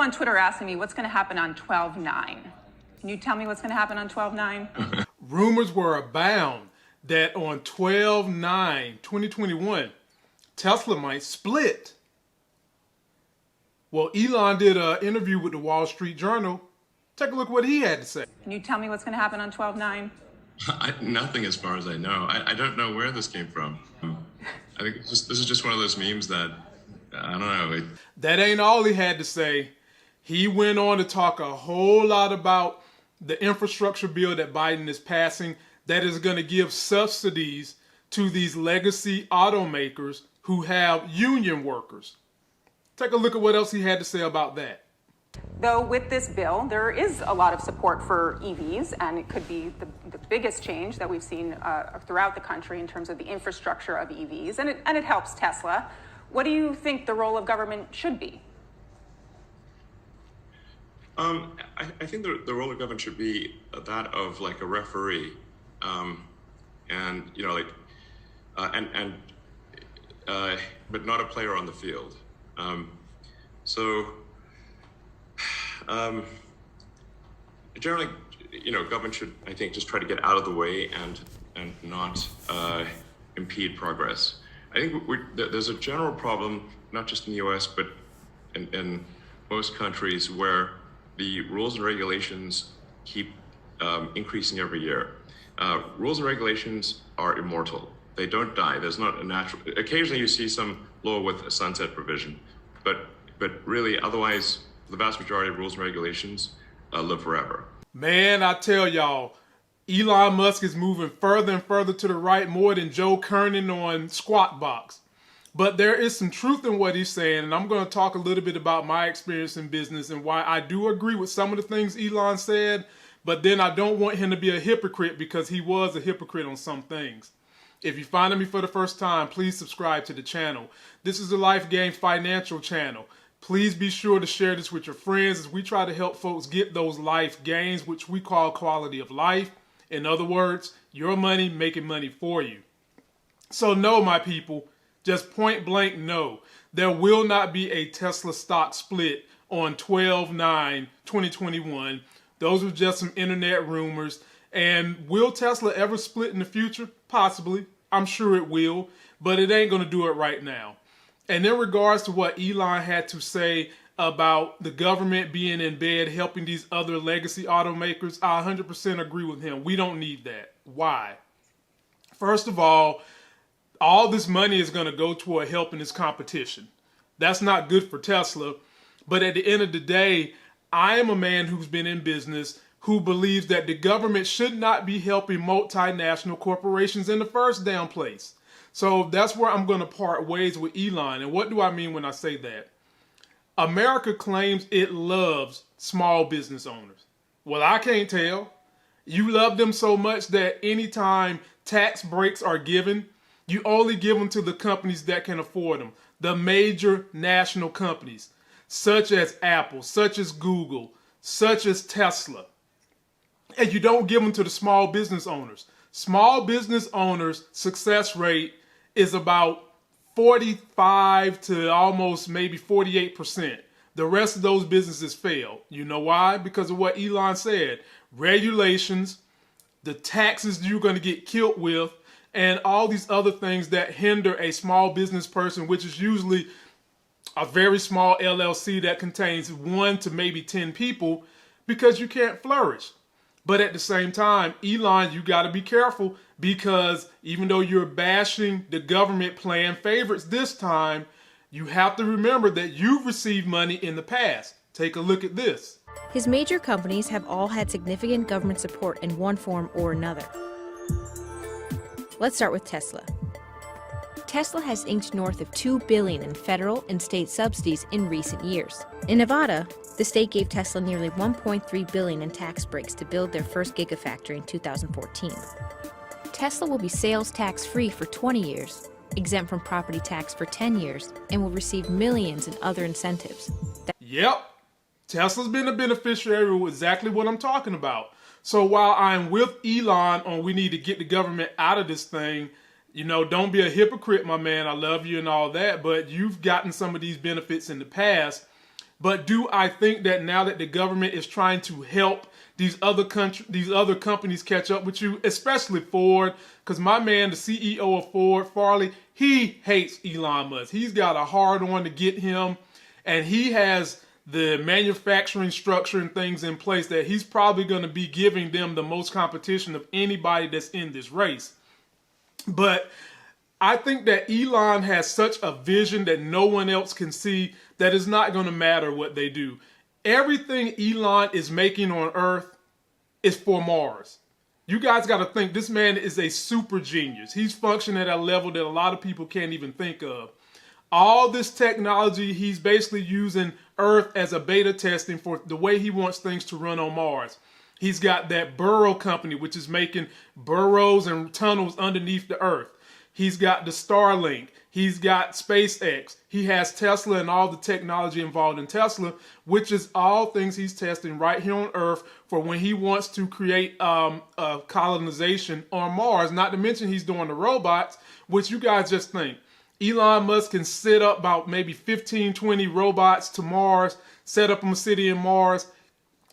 On Twitter asking me what's going to happen on 12/9. Can you tell me what's going to happen on 12/9? Rumors were abound that on 12/9/2021, Tesla might split. Well, Elon did an interview with the Wall Street Journal. Take a look at what he had to say. Can you tell me what's going to happen on 12/9? Nothing as far as I know. I don't know where this came from. I think this is just one of those memes that, I don't know. That ain't all he had to say. He went on to talk a whole lot about the infrastructure bill that Biden is passing that is going to give subsidies to these legacy automakers who have union workers. Take a look at what else he had to say about that. Though with this bill, there is a lot of support for EVs, and it could be the biggest change that we've seen throughout the country in terms of the infrastructure of EVs, and it helps Tesla. What do you think the role of government should be? I think the role of government should be that of like a referee, and you know, but not a player on the field. Generally, you know, government should, I think, just try to get out of the way and not impede progress. I think there's a general problem, not just in the U.S., but in most countries, where the rules and regulations keep increasing every year. Rules and regulations are immortal. They don't die. There's not a natural. Occasionally, you see some law with a sunset provision, but really, otherwise, the vast majority of rules and regulations live forever. Man, I tell y'all, Elon Musk is moving further and further to the right, more than Joe Kernan on Squawk Box. But there is some truth in what he's saying, and I'm going to talk a little bit about my experience in business and why I do agree with some of the things Elon said, but then I don't want him to be a hypocrite because he was a hypocrite on some things. If you're finding me for the first time, please subscribe to the channel. This is the Life Game Financial channel. Please be sure to share this with your friends as we try to help folks get those life gains, which we call quality of life. In other words, your money making money for you. So no, my people, just point blank no. There will not be a Tesla stock split on 12/9/2021. Those are just some internet rumors. And will Tesla ever split in the future? Possibly. I'm sure it will, but it ain't going to do it right now. And in regards to what Elon had to say about the government being in bed helping these other legacy automakers, I 100% agree with him. We don't need that. Why? First of all this money is going to go toward helping this competition. That's not good for Tesla. But at the end of the day, I am a man who's been in business who believes that the government should not be helping multinational corporations in the first damn place. So that's where I'm going to part ways with Elon. And what do I mean when I say that? America claims it loves small business owners. Well, I can't tell. You love them so much that anytime tax breaks are given, you only give them to the companies that can afford them. The major national companies, such as Apple, such as Google, such as Tesla. And you don't give them to the small business owners. Small business owners' success rate is about 45 to almost maybe 48%. The rest of those businesses fail. You know why? Because of what Elon said. Regulations, the taxes you're going to get killed with, and all these other things that hinder a small business person, which is usually a very small LLC that contains 1 to maybe 10 people, because you can't flourish. But at the same time, Elon, you got to be careful, because even though you're bashing the government playing favorites this time, you have to remember that you've received money in the past. Take a look at this. His major companies have all had significant government support in one form or another. Let's start with Tesla. Tesla has inked north of $2 billion in federal and state subsidies in recent years. In Nevada, the state gave Tesla nearly $1.3 billion in tax breaks to build their first gigafactory in 2014. Tesla will be sales tax-free for 20 years, exempt from property tax for 10 years, and will receive millions in other incentives. Yep, Tesla's been a beneficiary of exactly what I'm talking about. So while I'm with Elon on we need to get the government out of this thing, you know, don't be a hypocrite, my man. I love you and all that, but you've gotten some of these benefits in the past. But do I think that now that the government is trying to help these other companies catch up with you, especially Ford, because my man, the CEO of Ford, Farley, he hates Elon Musk. He's got a hard on to get him, and he has the manufacturing structure and things in place that he's probably going to be giving them the most competition of anybody that's in this race. But I think that Elon has such a vision that no one else can see that it's not going to matter what they do. Everything Elon is making on Earth is for Mars. You guys got to think this man is a super genius. He's functioning at a level that a lot of people can't even think of. All this technology, he's basically using Earth as a beta testing for the way he wants things to run on Mars. He's got that burrow company, which is making burrows and tunnels underneath the Earth. He's got the Starlink. He's got SpaceX. He has Tesla and all the technology involved in Tesla, which is all things he's testing right here on Earth for when he wants to create a colonization on Mars. Not to mention he's doing the robots, which you guys just think. Elon Musk can set up about maybe 15, 20 robots to Mars, set up a city in Mars.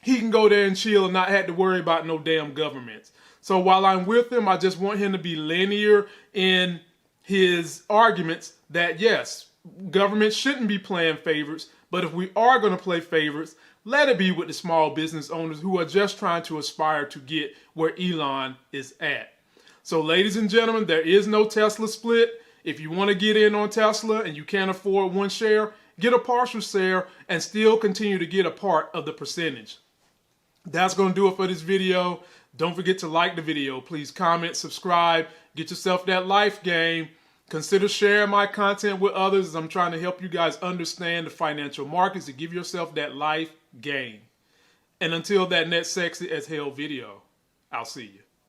He can go there and chill and not have to worry about no damn governments. So while I'm with him, I just want him to be linear in his arguments that yes, government shouldn't be playing favorites, but if we are going to play favorites, let it be with the small business owners who are just trying to aspire to get where Elon is at. So ladies and gentlemen, there is no Tesla split. If you want to get in on Tesla and you can't afford one share, get a partial share and still continue to get a part of the percentage. That's going to do it for this video. Don't forget to like the video. Please comment, subscribe, get yourself that life game. Consider sharing my content with others as I'm trying to help you guys understand the financial markets to give yourself that life game. And until that next sexy as hell video, I'll see you.